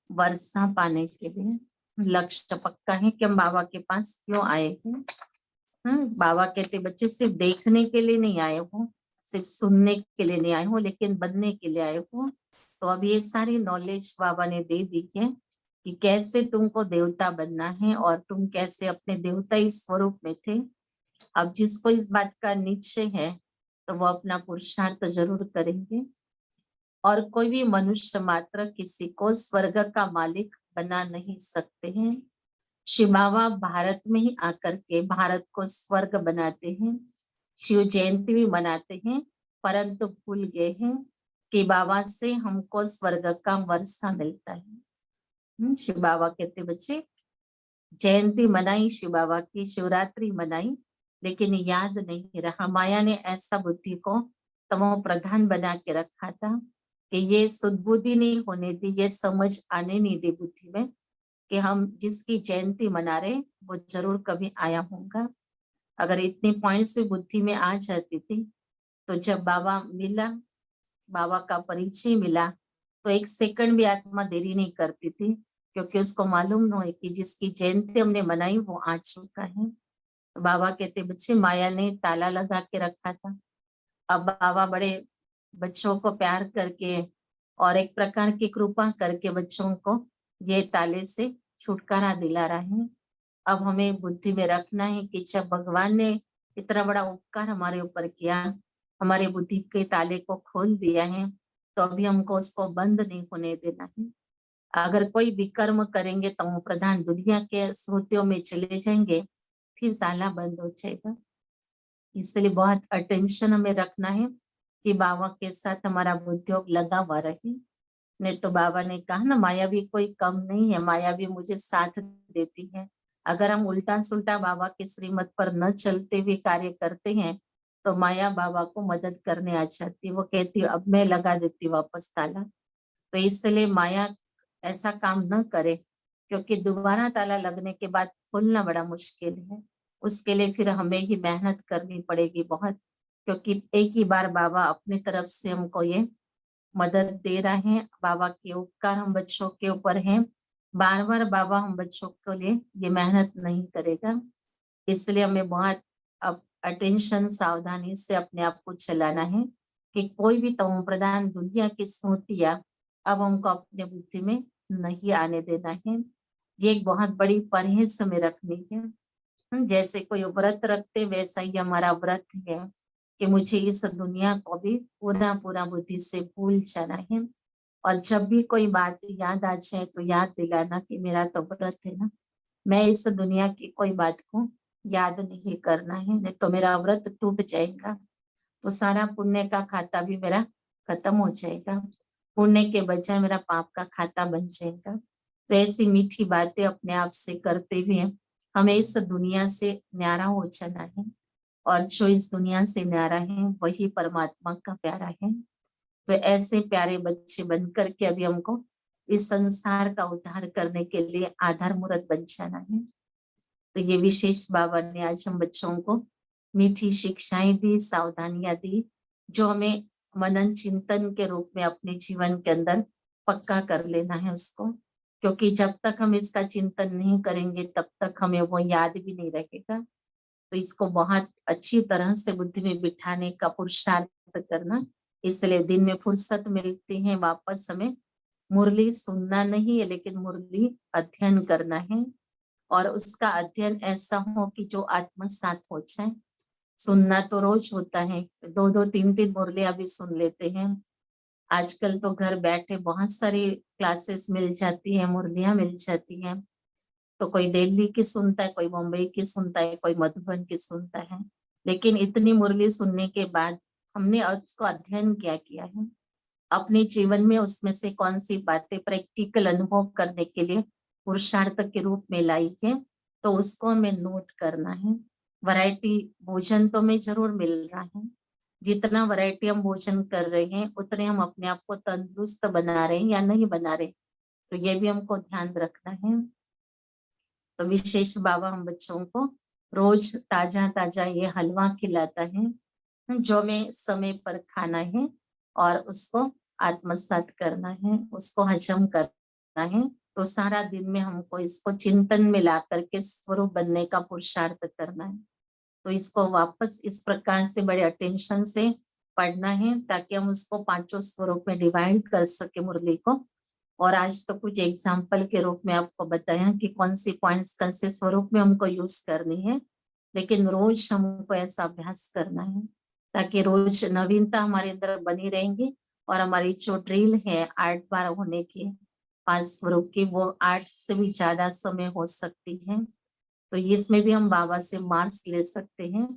वर्षा पाने के लिए। लक्ष्य पक्का है कि हम बाबा के पास क्यों आए हैं। बाबा कहते बच्चे सिर्फ देखने के लिए नहीं आए हो, सिर्फ सुनने के लिए नहीं आए हो, लेकिन बनने के लिए आए हो। तो अब ये सारी नॉलेज बाबा ने दे दी है कि कैसे तुमको देवता बनना है और तुम कैसे अपने देवता इस स्वरूप में थे। अब जिसको इस बात का निश्चय है तो वो अपना पुरुषार्थ जरूर करेंगे। और कोई भी मनुष्य मात्र किसी को स्वर्ग का मालिक बना नहीं सकते हैं। शिव बाबा भारत में ही आकर के भारत को स्वर्ग बनाते हैं, शिव जयंती भी मनाते हैं, परंतु भूल गए हैं कि बाबा से हमको स्वर्ग का वर्षा मिलता है। शिव बाबा कहते बच्चे जयंती मनाई, शिव बाबा की शिवरात्रि मनाई, लेकिन याद नहीं रहा। माया ने ऐसा बुद्धि को तमो प्रधान बना के रखा था कि ये सुदबुद्धि नहीं होने दी, ये समझ आने नहीं दी बुद्धि में कि हम जिसकी जयंती मना रहे वो जरूर कभी आया होगा। अगर इतनी पॉइंट्स भी बुद्धि में आ जाती थी तो जब बाबा मिला, बाबा का परिचय मिला, तो एक सेकंड भी आत्मा देरी नहीं करती थी, क्योंकि उसको मालूम न हो कि जिसकी जयंती हमने मनाई वो आ चुका है। तो बाबा कहते बच्चे माया ने ताला लगा के रखा था, अब बाबा बड़े बच्चों को प्यार करके और एक प्रकार की कृपा करके बच्चों को ये ताले से छुटकारा दिला रहा है। अब हमें बुद्धि में रखना है कि जब भगवान ने इतना बड़ा उपकार हमारे ऊपर किया, हमारे बुद्धि के ताले को खोल दिया है, तो अभी हमको उसको बंद नहीं होने देना है। अगर कोई विकर्म करेंगे तो हम प्रधान दुनिया के स्मृतियों में चले जाएंगे, फिर ताला बंद हो जाएगा। इसलिए बहुत अटेंशन हमें रखना है कि बाबा के साथ हमारा उद्योग लगा हुआ रहे। नहीं तो बाबा ने कहा ना, माया भी कोई कम नहीं है, माया भी मुझे साथ देती है। अगर हम उल्टा सुल्टा बाबा के श्रीमत पर न चलते हुए कार्य करते हैं तो माया बाबा को मदद करने आ जाती, वो कहती अब मैं लगा देती वापस ताला। तो इसलिए माया ऐसा काम न करे, क्योंकि दोबारा ताला लगने के बाद खोलना बड़ा मुश्किल है। उसके लिए फिर हमें ही मेहनत करनी पड़ेगी बहुत, क्योंकि एक ही बार बाबा अपनी तरफ से हमको ये मदद दे रहे हैं। बाबा के उपकार हम बच्चों के ऊपर हैं, बार बार बाबा हम बच्चों के लिए ये मेहनत नहीं करेगा। इसलिए हमें बहुत अब अटेंशन सावधानी से अपने आप को चलाना है कि कोई भी तमो प्रधान दुनिया की स्मृतियां अब हमको अपने बुद्धि में नहीं आने देना है। ये एक बहुत बड़ी परहेज हमें रखनी है। जैसे कोई व्रत रखते वैसा ही हमारा व्रत है कि मुझे इस दुनिया को भी पूरा पूरा बुद्धि से भूल जाना है। और जब भी कोई बात याद आ जाए तो याद दिलाना कि मेरा तो व्रत है ना, मैं इस दुनिया की कोई बात को याद नहीं करना है, नहीं तो मेरा व्रत टूट जाएगा, तो सारा पुण्य का खाता भी मेरा खत्म हो जाएगा, पुण्य के बजाय मेरा पाप का खाता बन जाएगा। तो ऐसी मीठी बातें अपने आप से करते हुए हमें इस दुनिया से न्यारा हो जाना है, और जो इस दुनिया से न्यारा है वही परमात्मा का प्यारा है। तो ऐसे प्यारे बच्चे बन करके अभी हमको इस संसार का उद्धार करने के लिए आधार मूर्त बन जाना है। तो ये विशेष बाबा ने आज हम बच्चों को मीठी शिक्षाएं दी, सावधानियां दी, जो हमें मनन चिंतन के रूप में अपने जीवन के अंदर पक्का कर लेना है उसको, क्योंकि जब तक हम इसका चिंतन नहीं करेंगे तब तक हमें वो याद भी नहीं रहेगा। तो इसको बहुत अच्छी तरह से बुद्धि में बिठाने का पुरुषार्थ करना। इसलिए दिन में फुर्सत मिलती है वापस हमें मुरली सुनना नहीं है, लेकिन मुरली अध्ययन करना है, और उसका अध्ययन ऐसा हो कि जो आत्मसात हो जाए। सुनना तो रोज होता है, दो दो तीन तीन मुरलियां भी सुन लेते हैं। आजकल तो घर बैठे बहुत सारी क्लासेस मिल जाती है, मुरलियां मिल जाती हैं। तो कोई दिल्ली की सुनता है, कोई मुंबई की सुनता है, कोई मधुबन की सुनता है, लेकिन इतनी मुरली सुनने के बाद हमने उसको अध्ययन क्या किया है, अपने जीवन में उसमें से कौन सी बातें प्रैक्टिकल अनुभव करने के लिए पुरुषार्थ के रूप में लाई है, तो उसको हमें नोट करना है। वैरायटी भोजन तो हमें जरूर मिल रहा है, जितना वैरायटी हम भोजन कर रहे हैं उतने हम अपने आप को तंदुरुस्त बना रहे हैं या नहीं बना रहे, तो ये भी हमको ध्यान रखना है। तो विशेष बाबा हम बच्चों को रोज ताजा ताजा ये हलवा खिलाता है, जो हमें समय पर खाना है और उसको आत्मसात करना है, उसको हजम करना है। तो सारा दिन में हमको इसको चिंतन में ला करके स्वरूप बनने का पुरुषार्थ करना है। तो इसको वापस इस प्रकार से बड़े अटेंशन से पढ़ना है, ताकि हम उसको पांचों स्वरूप में डिवाइड कर सके मुरली को। और आज तो कुछ एग्जाम्पल के रूप में आपको बताया कि कौन सी पॉइंट्स कौन से स्वरूप में हमको यूज करनी है, लेकिन रोज हमको ऐसा अभ्यास करना है ताकि रोज नवीनता हमारे अंदर बनी रहेंगी और हमारी जो ड्रिल है 8 बार होने की 5 स्वरूप की, वो 8 से भी ज्यादा समय हो सकती है। तो इसमें भी हम बाबा से मार्क्स ले सकते हैं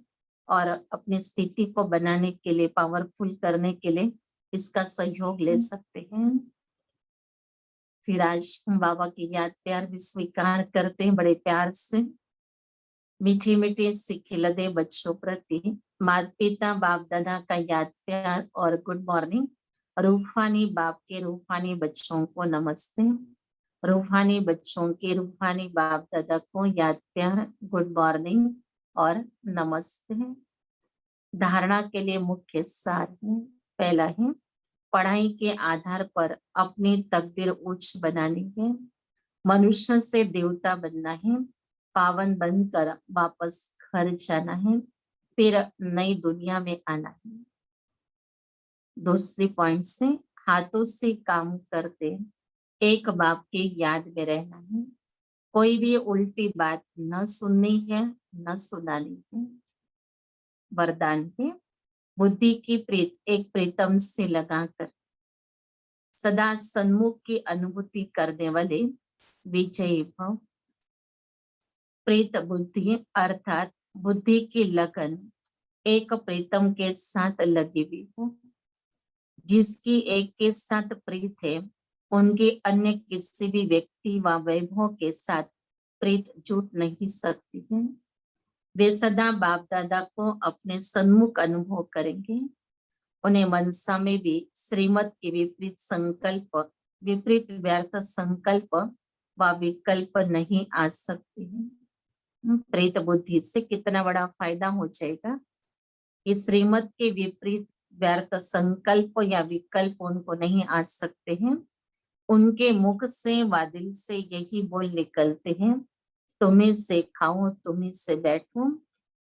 और अपनी स्थिति को बनाने के लिए, पावरफुल करने के लिए इसका सहयोग ले सकते हैं। फिर आज हम बाबा की याद प्यार भी स्वीकार करते हैं बड़े प्यार से। मीठी मीठी सी खिलदे बच्चों प्रति माता पिता बाप दादा का याद प्यार और गुड मॉर्निंग। रूहानी बाप के रूहानी बच्चों को नमस्ते। रूहानी बच्चों के रूहानी बाप दादा को याद प्यार, गुड मॉर्निंग और नमस्ते। धारणा के लिए मुख्य सार है। पहला है, पढ़ाई के आधार पर अपनी तकदीर उच्च बनानी है। मनुष्य से देवता बनना है। पावन बनकर वापस घर जाना है, फिर नई दुनिया में आना है। दूसरी पॉइंट से, हाथों से काम करते एक बाप की याद में रहना है। कोई भी उल्टी बात न सुननी है, न सुनानी है। वरदान है, बुद्धि की प्रीत एक प्रीतम से लगाकर सदा सन्मुख की अनुभूति करने वाले विजयी भव। प्रीत बुद्धि अर्थात बुद्धि की लगन एक प्रीतम के साथ लगी हुई हो। जिसकी एक के साथ प्रीत है, उनके अन्य किसी भी व्यक्ति व वैभव के साथ प्रीत जुट नहीं सकती है। वे सदा बाप दादा को अपने सन्मुख अनुभव करेंगे। उन्हें मनसा में भी श्रीमत के विपरीत संकल्प, विपरीत व्यर्थ संकल्प व विकल्प नहीं आ सकते हैं। प्रेत बुद्धि से कितना बड़ा फायदा हो जाएगा। इस श्रीमत के विपरीत व्यर्थ संकल्प या विकल्प उनको नहीं आ सकते हैं। उनके मुख से व दिल से यही बोल निकलते हैं, तुम्हें से खाओ, तुम्हें से बैठो,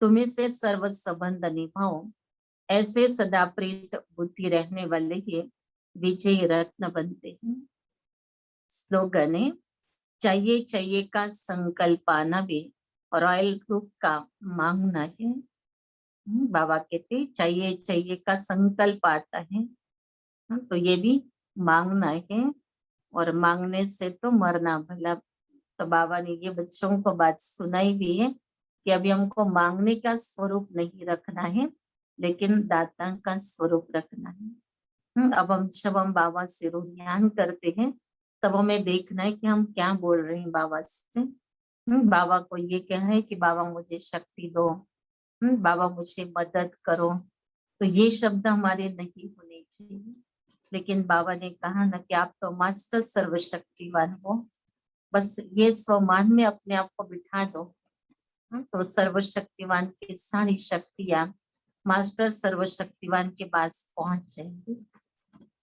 तुम्हें से सर्व संबंध निभाओ। ऐसे सदा प्रीत बुद्धि रहने वाले ही विजय रत्न बनते हैं। स्लोगन है, चाहिए चाहिए का संकल्प आना भी रॉयल ग्रुप का मांगना है। बाबा कहते चाहिए चाहिए का संकल्प आता है, तो ये भी मांगना है। और मांगने से तो मरना भला। तो बाबा ने ये बच्चों को बात सुनाई भी है कि अभी हमको मांगने का स्वरूप नहीं रखना है, लेकिन दाता का स्वरूप रखना है। अब हम जब हम बाबा से ध्यान करते हैं, तब हमें देखना है कि हम क्या बोल रहे हैं बाबा से। बाबा को ये कहना है कि बाबा मुझे शक्ति दो, बाबा मुझे मदद करो। तो ये शब्द हमारे नहीं होने चाहिए। लेकिन बाबा ने कहा ना कि आप तो मास्टर सर्वशक्तिवान हो, बस ये स्वमान में अपने आप को बिठा दो, तो सर्वशक्तिवान की सारी शक्तियां मास्टर सर्वशक्तिवान के पास पहुंच जाएंगी।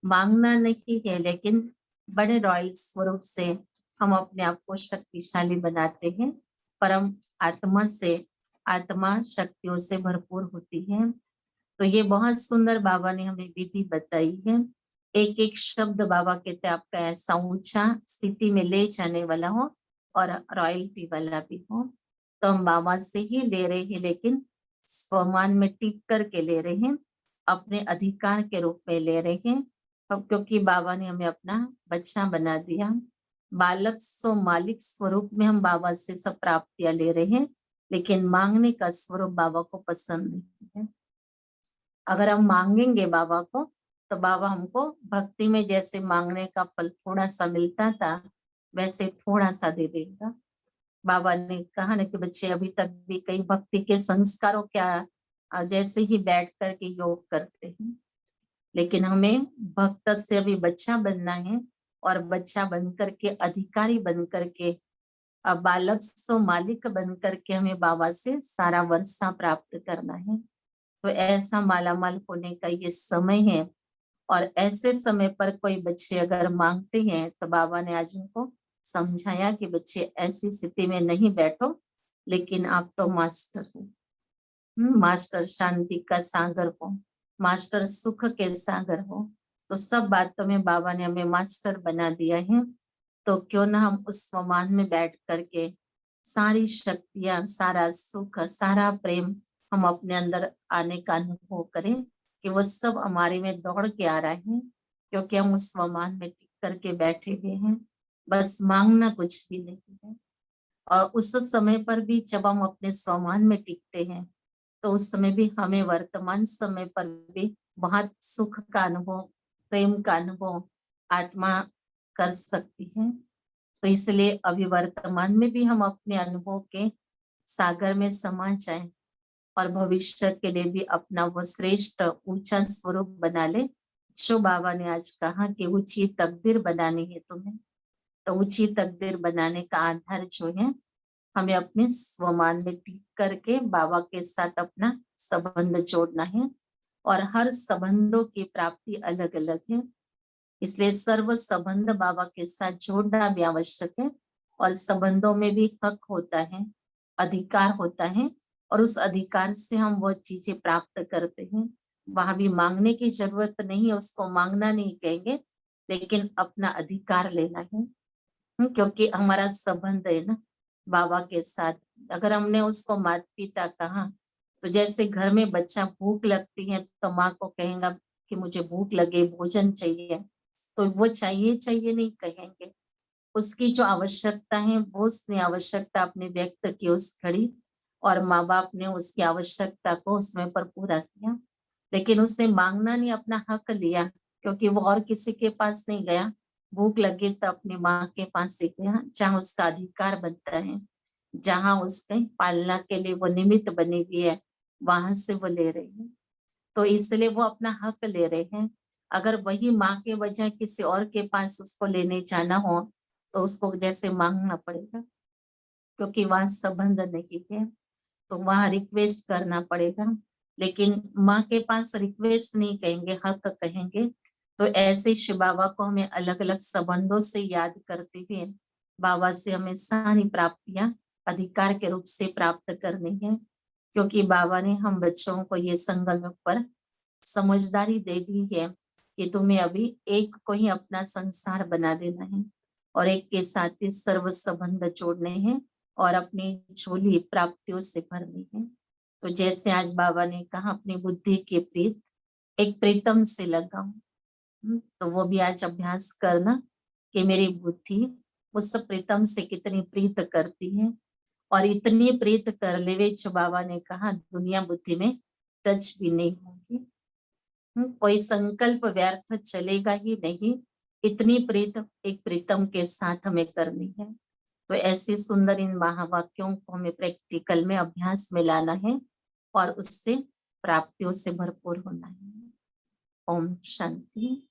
मांगना नहीं है, लेकिन बड़े रॉयल स्वरूप से हम अपने आप को शक्तिशाली बनाते हैं। परम आत्मा से, आत्मा शक्तियों से भरपूर होती है। तो ये बहुत सुंदर बाबा ने हमें विधि बताई है। एक एक शब्द बाबा कहते हैं आपका ऐसा ऊंचा स्थिति में ले जाने वाला हो और रॉयल्टी वाला भी हो। तो हम बाबा से ही ले रहे हैं, लेकिन स्वमान में टिक करके ले रहे हैं, अपने अधिकार के रूप में ले रहे हैं। अब क्योंकि बाबा ने हमें अपना बच्चा बना दिया, बालक सो मालिक स्वरूप में हम बाबा से सब प्राप्तियां ले रहे हैं, लेकिन मांगने का स्वरूप बाबा को पसंद नहीं है। अगर हम मांगेंगे बाबा को, तो बाबा हमको भक्ति में जैसे मांगने का फल थोड़ा सा मिलता था, वैसे थोड़ा सा दे देगा। बाबा ने कहा ना कि बच्चे अभी तक भी कई भक्ति के संस्कारों क्या जैसे ही बैठ करके योग करते हैं, लेकिन हमें भक्त से अभी बच्चा बनना है और बच्चा बन करके, अधिकारी बन करके, अब बालक सो मालिक बन करके हमें बाबा से सारा वर्षा प्राप्त करना है। तो ऐसा मालामाल होने का ये समय है। और ऐसे समय पर कोई बच्चे अगर मांगते हैं, तो बाबा ने आज उनको समझाया कि बच्चे ऐसी स्थिति में नहीं बैठो, लेकिन आप तो मास्टर हो। मास्टर शांति का सागर हो, मास्टर सुख के सागर हो। तो सब बातों में बाबा ने हमें मास्टर बना दिया है। तो क्यों ना हम उस स्वमान में बैठ करके सारी शक्तियां, सारा सुख, सारा प्रेम हम अपने अंदर आने का अनुभव करें। कि वो सब हमारे में दौड़ के आ रहे हैं, क्योंकि हम उस स्वमान में टिक करके बैठे हुए हैं। बस मांगना कुछ भी नहीं है। और उस समय पर भी जब हम अपने स्वमान में टिकते हैं, तो उस समय भी हमें वर्तमान समय पर भी बहुत सुख का अनुभव, प्रेम का अनुभव आत्मा कर सकती है। तो इसलिए अभी वर्तमान में भी हम अपने अनुभव के सागर में समा जाएं और भविष्य के लिए भी अपना वो श्रेष्ठ ऊंचा स्वरूप बना ले। जो बाबा ने आज कहा कि ऊंची तकदीर बनानी है तुम्हें, तो ऊंची तकदीर बनाने का आधार जो है, हमें अपने स्वमान में टिक करके बाबा के साथ अपना संबंध जोड़ना है। और हर संबंधों की प्राप्ति अलग अलग है, इसलिए सर्व संबंध बाबा के साथ जोड़ना भी आवश्यक है। और संबंधों में भी हक होता है, अधिकार होता है, और उस अधिकार से हम वो चीजें प्राप्त करते हैं। वहां भी मांगने की जरूरत नहीं है, उसको मांगना नहीं कहेंगे, लेकिन अपना अधिकार लेना है। क्योंकि हमारा संबंध है ना बाबा के साथ। अगर हमने उसको माता पिता कहा, तो जैसे घर में बच्चा भूख लगती है तो माँ को कहेगा कि मुझे भूख लगे, भोजन चाहिए, तो वो चाहिए चाहिए नहीं कहेंगे। उसकी जो आवश्यकता है वो उसने आवश्यकता अपने व्यक्त की उस घड़ी, और माँ बाप ने उसकी आवश्यकता को उस समय पर पूरा किया। लेकिन उसने मांगना नहीं, अपना हक लिया, क्योंकि वो और किसी के पास नहीं गया। भूख लगे तो अपनी माँ के पास से गया, जहाँ उसका अधिकार बनता है, जहाँ उसके पालना के लिए वो निमित्त बनी हुई है, वहां से वो ले रही है। तो इसलिए वो अपना हक ले रहे हैं। अगर वही माँ के बजाय किसी और के पास उसको लेने जाना हो, तो उसको जैसे मांगना पड़ेगा, क्योंकि वहां संबंध नहीं है, तो वहां रिक्वेस्ट करना पड़ेगा। लेकिन माँ के पास रिक्वेस्ट नहीं कहेंगे, हक कहेंगे। तो ऐसे शिव बाबा को हमें अलग अलग संबंधों से याद करते हुए बाबा से हमें सारी प्राप्तियां अधिकार के रूप से प्राप्त करनी है। क्योंकि बाबा ने हम बच्चों को ये संकल्प पर समझदारी दे दी है कि तुम्हें अभी एक को ही अपना संसार बना देना है, और एक के साथ ही सर्व संबंध जोड़ने हैं, और अपनी झोली प्राप्तियों से भरनी है। तो जैसे आज बाबा ने कहा, अपनी बुद्धि के प्रीत एक प्रीतम से लगाओ। तो वो भी आज अभ्यास करना कि मेरी बुद्धि उस प्रीतम से कितनी प्रीत करती है। और इतनी प्रीत कर लेवे, जो बाबा ने कहा दुनिया बुद्धि में टच भी नहीं होगी। कोई संकल्प व्यर्थ चलेगा ही नहीं। इतनी प्रीत एक प्रीतम के साथ हमें करनी है। तो ऐसे सुंदर इन महावाक्यों को हमें प्रैक्टिकल में अभ्यास में लाना है, और उससे प्राप्तियों से भरपूर होना है। ओम शांति।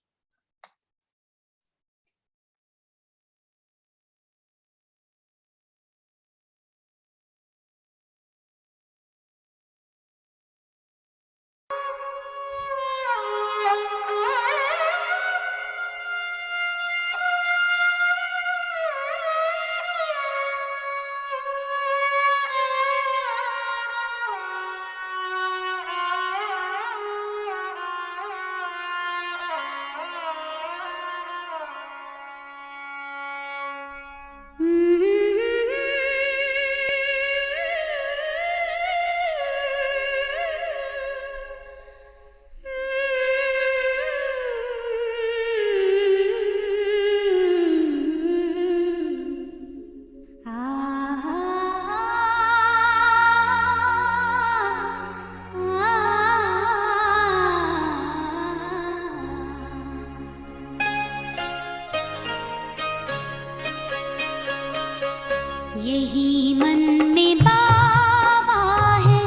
यही मन में बाबा है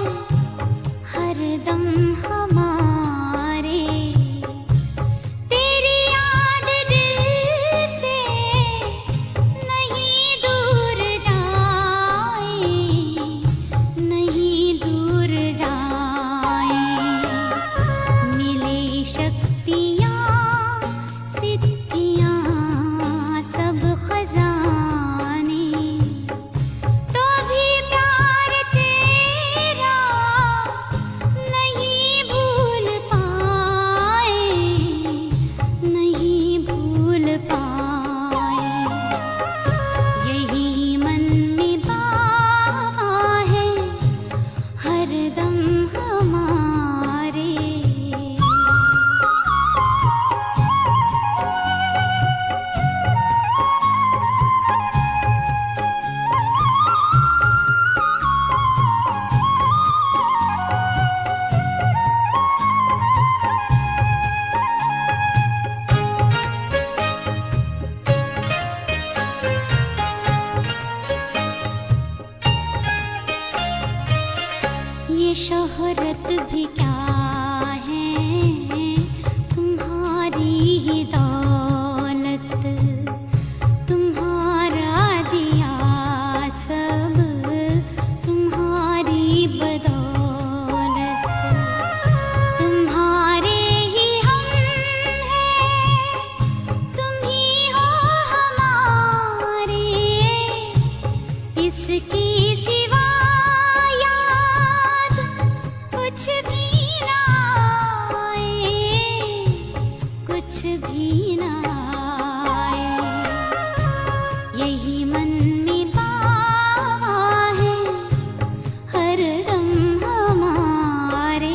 हरदम हमारे, तेरी याद दिल से नहीं दूर जाए, नहीं दूर जाए। मिले शक्तियाँ सिद्धियाँ सब खजाने, तो भी शोहरत भी क्या है, तुम्हारी ही दौलत, तुम्हारा दिया सब, तुम्हारी बदौलत, तुम्हारे ही हम हैं, तुम ही हो हमारे, इसकी सिवा याद कुछ भी ना आए, कुछ भी ना आए। यही मन में बावा है हरदम हमारे।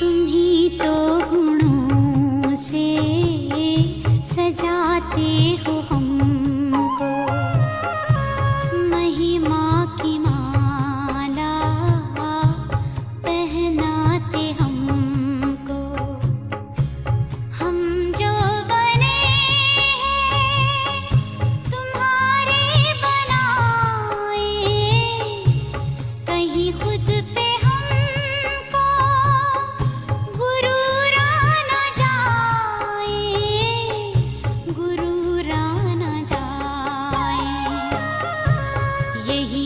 तुम ही तो गुणों से सजाते हो हमको, महिमा की माला पहनाते हमको। हम जो बने हैं तुम्हारे बनाए, कहीं खुद पे हमको गुरूर आना जाए, गुरूर आना जाए। यही